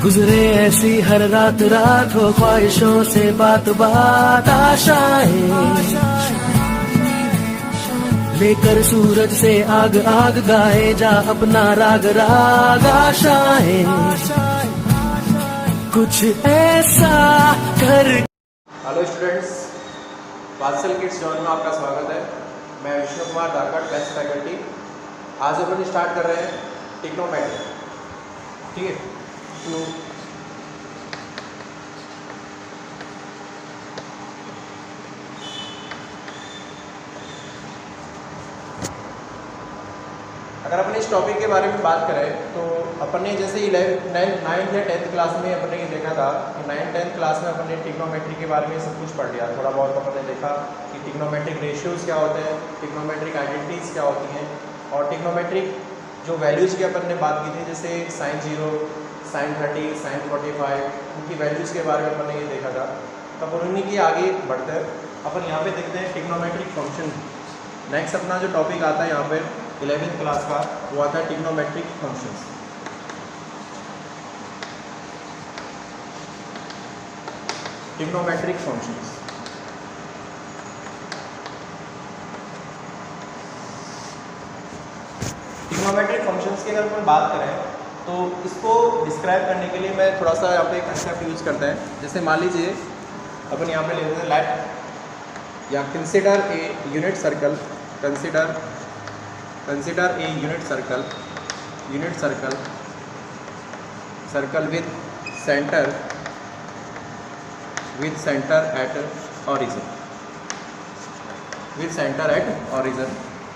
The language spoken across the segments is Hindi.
गुजरे ऐसी हर रात रात हो ख्वाहिशों से बात बात आशाएं लेकर सूरज से आग आग गाए जा अपना राग राग आशाएं कुछ ऐसा कर। Hello students, Vatsal kids John में आपका स्वागत है। मैं विष्णु कुमार धाकड़, बेस्ट फैकल्टी। आज अपन स्टार्ट कर रहे हैं टिग्नोमेट्री। ठीक है, तो अगर अपन इस टॉपिक के बारे में बात करें तो अपन ने जैसे 9th या 10th क्लास में अपन ने ये देखा था कि 9th-10th क्लास में अपन ने टिग्नोमेट्री के बारे में सब कुछ पढ़ लिया। थोड़ा बहुत अपन ने देखा कि टिग्नोमेट्रिक रेशियोज़ क्या होते हैं, टिग्नोमेट्रिक आइडेंटिटीज़ क्या होती हैं, और टिग्नोमेट्रिक जो वैल्यूज़ की अपन ने बात की थी जैसे sin 0, sin 30, sin 45, उनकी वैल्यूज़ के बारे में अपन ने ये देखा था। तब उन्हीं की आगे बढ़ते हैं अपन यहाँ पे देखते हैं टिग्नोमेट्रिक फंक्शन। नेक्स्ट अपना जो टॉपिक आता है यहाँ पे 11th क्लास का, वो आता है trigonometric functions. Trigonometric functions trigonometric functions की अगर अपन बात करें तो इसको डिस्क्राइब करने के लिए मैं थोड़ा सा यहाँ पे कंसेप्ट यूज करते हैं। जैसे मान लीजिए अपन यहाँ पे ले लेते हैं लेट या consider a unit circle, consider a unit circle with center at origin।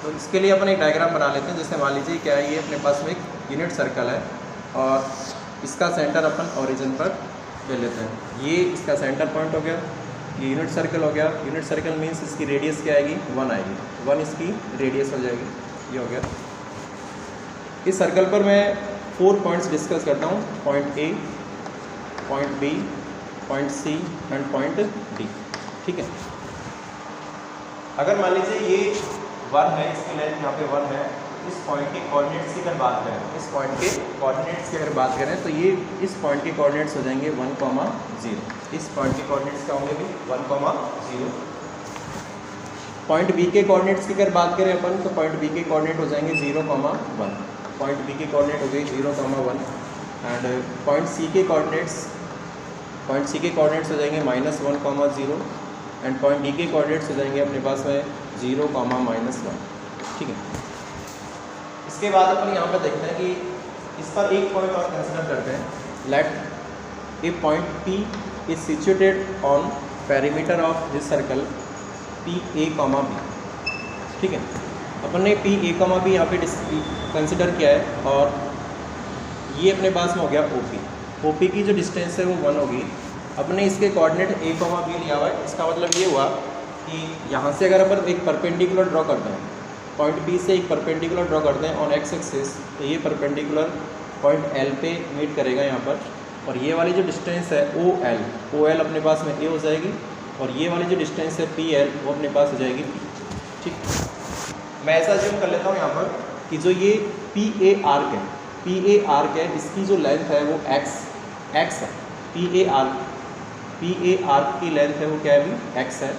तो इसके लिए अपन एक डायग्राम बना लेते हैं। जैसे मान लीजिए क्या है, ये अपने पास में एक यूनिट सर्कल है और इसका सेंटर अपन ओरिजिन पर ले लेते हैं। ये इसका सेंटर पॉइंट हो गया, ये यूनिट सर्कल हो गया। यूनिट सर्कल मीन्स इसकी रेडियस क्या आएगी, 1 आएगी, 1 इसकी रेडियस हो जाएगी। ये हो गया। इस सर्कल पर मैं 4 पॉइंट्स डिस्कस करता हूँ, point A, point B, point C and point D. ठीक है, अगर मान लीजिए ये 1 है, इसकी लेंथ यहाँ पे 1 है, इस पॉइंट के कोऑर्डिनेट्स की अगर बात करें, इस पॉइंट के कोऑर्डिनेट्स की अगर बात करें तो ये इस पॉइंट के कोऑर्डिनेट्स हो जाएंगे 1, 0। इस पॉइंट के कोऑर्डिनेट्स क्या होंगे भी 1, 0। पॉइंट बी के कोऑर्डिनेट्स की अगर बात करें अपन तो पॉइंट बी के कोऑर्डिनेट हो जाएंगे 0, 1। पॉइंट बी के कोऑर्डिनेट हो गए 0, 1 एंड पॉइंट सी के कोऑर्डिनेट्स हो जाएंगे -1, 0 एंड पॉइंट डी के कोऑर्डिनेट्स हो जाएंगे अपने पास में 0, -1। ठीक है, इसके बाद अपन यहाँ पर देखते हैं कि इस पर एक पॉइंट और कंसिडर करते हैं। Let a point P is situated on perimeter of this circle PA, B। ठीक है, अपन ने PA, B यहाँ पे कंसिडर किया है और ये अपने पास में हो गया OP की जो डिस्टेंस है वो 1 होगी। अपने इसके कोऑर्डिनेट A, B लिया हुआ है। इसका मतलब ये हुआ कि यहाँ से अगर अपन एक परपेंडिकुलर ड्रॉ करते हैं, पॉइंट B से एक परपेंडिकुलर ड्रॉ करते हैं ऑन एक्स एक्सिस, तो ये परपेंडिकुलर पॉइंट L पे मीट करेगा यहाँ पर, और ये वाली जो डिस्टेंस है OL अपने पास में A हो जाएगी, और ये वाली जो डिस्टेंस है PL वो अपने पास हो जाएगी B। ठीक, मैं ऐसा अज्यूम कर लेता हूँ यहाँ पर कि जो ये PA आर्क है, इसकी जो लेंथ है वो x है। PA आर्क की लेंथ है वो क्या है भी x है।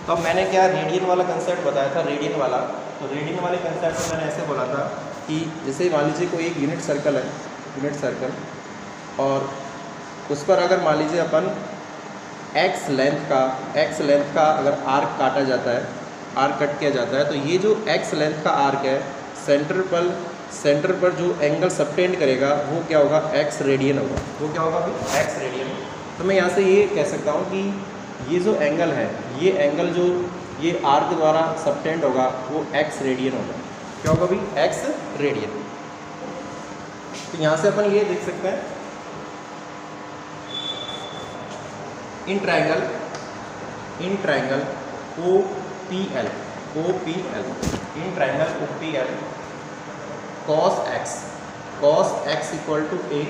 तो अब मैंने क्या रेडियन वाला कंसेप्ट बताया था, रेडियन वाला। तो रेडियन वाले कंसेप्ट में मैंने ऐसे बोला था कि जैसे मान लीजिए कोई एक यूनिट सर्कल और उस पर अगर मान लीजिए अपन x लेंथ का अगर आर्क काटा जाता है, आर्क कट किया जाता है, तो ये जो x लेंथ का आर्क है, सेंटर पर जो एंगल सबटेंड करेगा वो क्या होगा, x रेडियन होगा। वो क्या होगा भाई, x रेडियन। तो मैं यहाँ से ये कह सकता हूँ कि ये जो एंगल है, ये एंगल जो ये आर्क द्वारा सबटेंड होगा वो x रेडियन होगा। क्या होगा भाई, x रेडियन। तो यहाँ से अपन ये देख सकते हैं in triangle OPL, in triangle OPL cos x equal to A,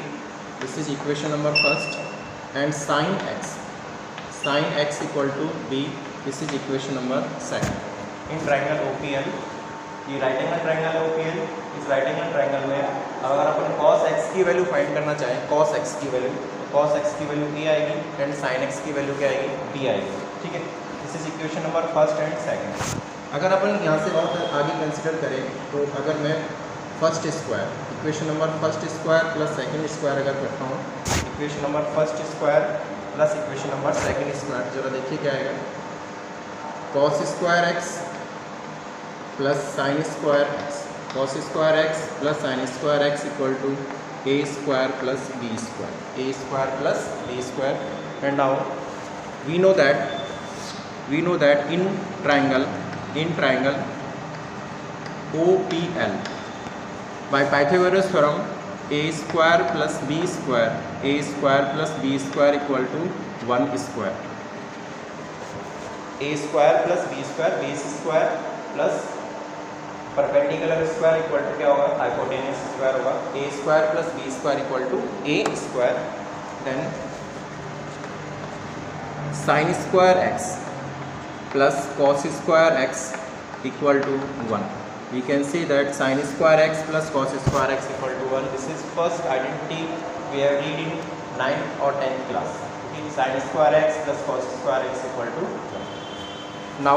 this is equation number 1, and sin x equal to B, this is equation number 2। In triangle OPL ये राइट एंगल ट्रायंगल है OPL। इस राइट एंगल ट्रायंगल में अगर अपन cos x की वैल्यू फाइंड करना चाहें, cos x की वैल्यू, cos x की वैल्यू a आएगी एंड sin x की वैल्यू क्या आएगी, b आएगी। ठीक है, this is equation number first and second. अगर अपन यहाँ से बहुत आगे कंसिडर करें तो अगर मैं first square, equation number first square plus second square अगर करता हूँ, equation number first square plus equation number second square, जरा देखिए क्या आएगा, cos square x plus sine square x, cos square x plus sine square x equal to a square plus b square, a square plus b square. And now we know that in triangle OPL by Pythagoras theorem a square plus b square equal to 1 square, a square plus b square base square plus perpendicular square equal to क्या होगा, हाइपोटेन्यूस स्क्वायर होगा, a square plus b square equal to a square. Then sine square x plus cos square x equal to 1। We can say that sin square x plus cos square x equal to 1. This is first identity we have read in 9th or 10th class. Okay, sin square x plus cos square x equal to 1.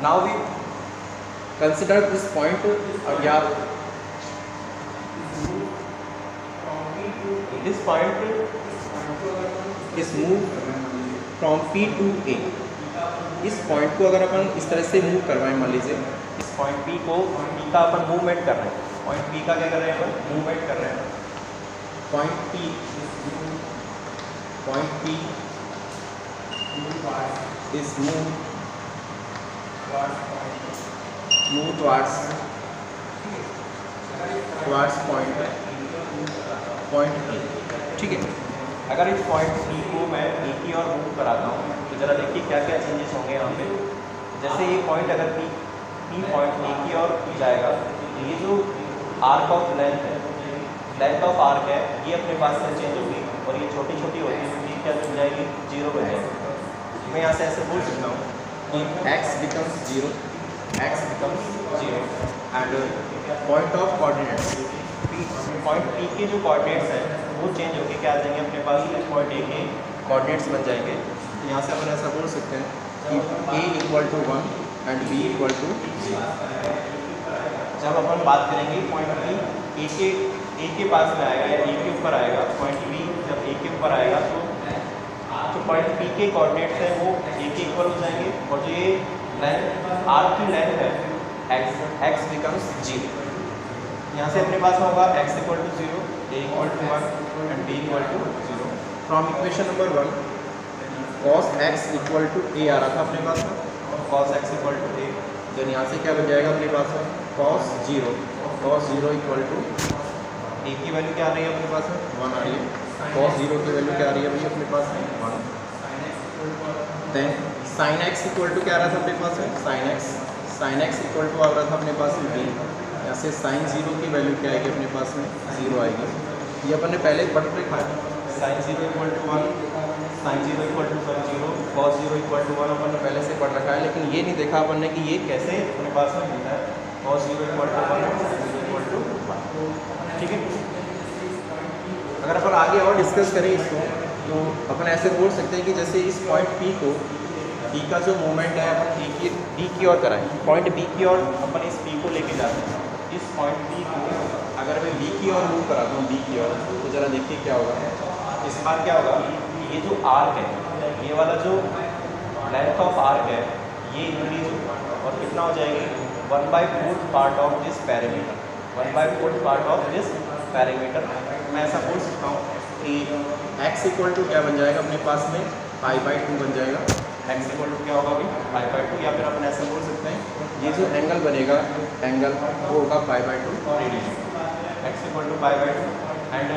Now we consider this point this point is moved from P to A। इस पॉइंट को अगर अपन इस तरह से मूव करवाएं, मान लीजिए इस पॉइंट P को, P का अपन मूवमेंट कर रहे हैं, पॉइंट P का क्या कर रहे हैं अपन, मूवमेंट कर रहे हैं। Point P is moved towards point P। ठीक है, अगर इस पॉइंट P को मैं A की ओर मूव कराता हूँ तो ज़रा देखिए क्या क्या चेंजेस होंगे यहाँ पे। जैसे ये पॉइंट अगर P पॉइंट A की ओर जाएगा तो ये जो आर्क ऑफ लेंथ है, लेंथ ऑफ आर्क है, ये अपने पास से चेंज होगी और ये छोटी छोटी होती है, ये क्या बन जाएगी, 0 बन जाएगी। मैं यहाँ से ऐसे बोल सकता हूँ कि x becomes 0 and point of coordinates point P के जो कोऑर्डिनेट्स हैं वो चेंज होकर क्या आ जाएंगे अपने पास, पॉइंट A के कोऑर्डिनेट्स बन जाएंगे। तो यहाँ से अपन ऐसा बोल सकते हैं कि A equal to 1 and B equal to 0। जब अपन बात करेंगे पॉइंट B A के पास में आएगा या A के ऊपर आएगा, पॉइंट B जब A के ऊपर आएगा तो जो पॉइंट P के कोऑर्डिनेट्स हैं वो A के इक्वल हो जाएंगे और जो ये लेंथ आर्क की लेंथ है x बिकम्स 0। यहाँ से अपने पास होगा x equal to 0, a equal to 1 and b equal to 0। From equation number 1 cos x equal to a आ रहा था अपने पास में, cos x equal to a। Then यहाँ से क्या बन जाएगा अपने पास में, cos 0 इक्वल टू a की वैल्यू क्या आ रही है अपने पास में, 1 आ रही है। cos 0 की वैल्यू क्या आ रही है भैया अपने पास में, 1। Then sin x equal to क्या आ रहा था अपने पास में, sin x इक्वल टू आ रहा था अपने पास में b। यहाँ से sin 0 की वैल्यू क्या आएगी अपने पास में, 0 आएगी। ये अपन ने पहले पढ़ रखा है, sin 0 equal to 1, sin 0 equal to 0, cos 0 equal to 1 अपन ने पहले से पढ़ रखा है, लेकिन ये नहीं देखा अपन ने कि ये कैसे अपने पास में मिलता है, cos 0 equal to 1, sin 0 equal to 1। ठीक है, अगर अपन आगे और डिस्कस करें इसको तो अपन ऐसे बोल सकते हैं कि जैसे इस पॉइंट P को, P का जो मूवमेंट है अपन D की ओर कराएं, पॉइंट B की ओर अपन इस P को लेके जाते हैं। इस पॉइंट P को अगर मैं B की ओर मूव कराता हूँ, B की ओर, तो ज़रा देखिए क्या होगा। इस बार क्या होगा, ये जो आर्क है, ये वाला जो लेंथ ऑफ आर्क है ये इंक्रीज होगा और कितना हो जाएगी, 1/4 part of this parameter, 1/4 part of this parameter. मैं ऐसा बोल सकता हूँ कि x इक्वल टू क्या बन जाएगा अपने पास में, π/2 बन जाएगा। x इक्वल टू क्या होगा अभी, π/2, या फिर अपन ऐसे बोल सकते हैं ये जो एंगल बनेगा, एंगल वो होगा π/2 radian, x equal to π/2। And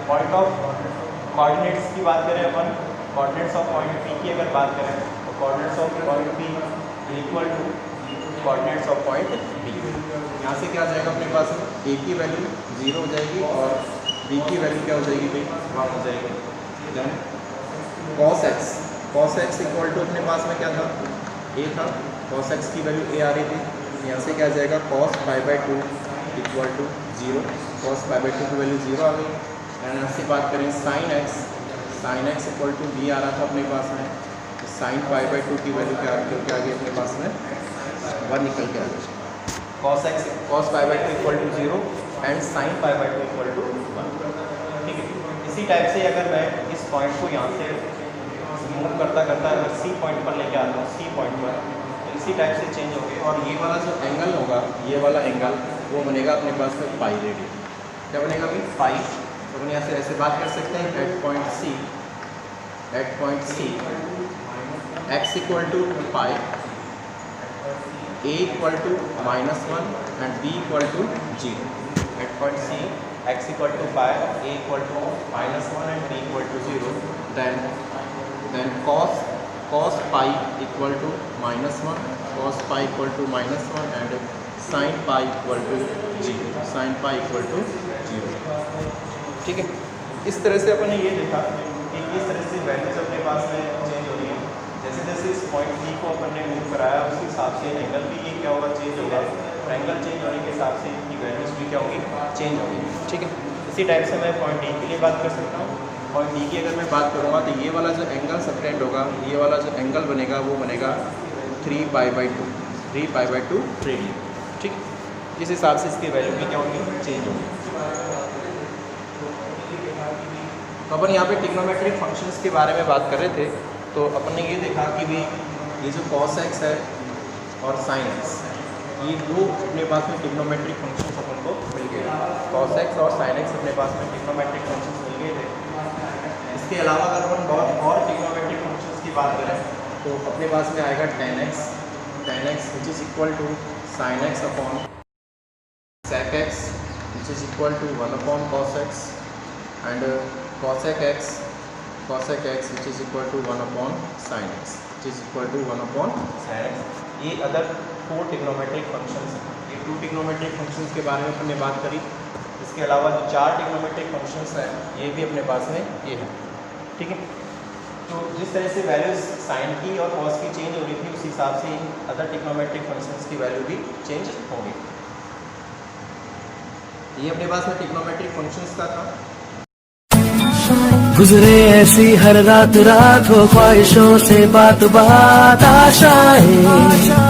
point of coordinates की बात करें अपन, कोऑर्डिनेट्स ऑफ पॉइंट P की अगर बात करें तो coordinates of point P equal to coordinates of point B। यहाँ से क्या आ जाएगा अपने पास, a की वैल्यू 0 हो जाएगी और b बी की वैल्यू क्या हो जाएगी भाई, 1 हो जाएगी। Then cos x equal to अपने पास में क्या था, ए था। कॉस एक्स की वैल्यू ए आ रही थी, यहाँ से क्या आ जाएगा cos pi by 2 equal to 0। Cos pi by 2 की वैल्यू 0 आ गई। एंड यहाँ से बात करें sine x equal to B आ रहा था अपने पास में, तो साइन पाई बाई 2 की वैल्यू क्या आ गई अपने पास में 1 निकल के आ गई। Cos pi by 2 equal to 0 and sine pi by 2 equal to 1। ठीक है, इसी टाइप से अगर मैं इस पॉइंट को यहाँ से मूव करता अगर सी पॉइंट पर लेके आता हूँ, सी पॉइंट पर, तो इसी टाइप से चेंज हो गए। और ये वाला जो एंगल होगा, ये वाला एंगल वो बनेगा अपने पास में पाई रेडियन। क्या बनेगा भाई, पाई। तो अपन यहाँ से ऐसे बात कर सकते हैं, at point c x equal to pi, a equal to -1 and b equal to 0। At point c x equal to pi, a equal to -1 and b equal to 0। Then cos pi equal to -1, cos pi equal to -1 and sin pi equal to 0, sin pi equal to 0। ठीक है, इस तरह से अपन ने ये देखा कि किस तरह से वैल्यूज अपने पास में चेंज हो रही है। जैसे जैसे इस पॉइंट डी को अपन ने मूव कराया, उस हिसाब से एंगल भी ये क्या होगा, चेंज होगा। और एंगल चेंज होने के हिसाब से इनकी वैल्यूज भी क्या होगी, चेंज होगी। ठीक है, इसी टाइप से मैं पॉइंट डी के लिए बात कर सकता हूँ। पॉइंट डी की अगर मैं बात करूँगा तो ये वाला जो एंगल सबटेंड होगा, ये वाला जो एंगल बनेगा वो बनेगा 3 पाई बाई 2 रेडियन। ठीक है, इस हिसाब से इसकी वैल्यू भी क्या होगी, चेंज होगी। तो अपन यहाँ पे ट्रिग्नोमेट्रिक फंक्शंस के बारे में बात कर रहे थे, तो अपन ने ये देखा कि भी ये जो cos x है और sin x, ये दो अपने पास में ट्रिग्नोमेट्रिक फंक्शंस अपन को मिल गए। cos x और sin x अपने पास में ट्रिग्नोमेट्रिक फंक्शंस मिल गए थे। इसके अलावा अगर अपन बहुत और ट्रिग्नोमेट्रिक फंक्शंस की बात करें तो अपने पास में आएगा tan x which is equal to sin x upon sec x which is equal to 1 upon cos x and cosec x which is equal to 1 upon sin x which is equal to 1 upon sin x। ये अदर 4 ट्रिग्नोमेट्रिक फंक्शंस हैं। ये 2 ट्रिग्नोमेट्रिक फंक्शंस के बारे में हमने बात करी। इसके अलावा जो 4 ट्रिग्नोमेट्रिक फंक्शंस हैं ये भी अपने पास में ये है। ठीक है, तो जिस तरह से वैल्यूज साइन की और कॉस की चेंज हो रही थी, उस हिसाब से अदर ट्रिग्नोमेट्रिक फंक्शंस की वैल्यू भी चेंज होगी। ये अपने पास में ट्रिग्नोमेट्रिक फंक्शंस का था। गुजरे ऐसी हर रात हो ख्वाहिशों से बात आशाएं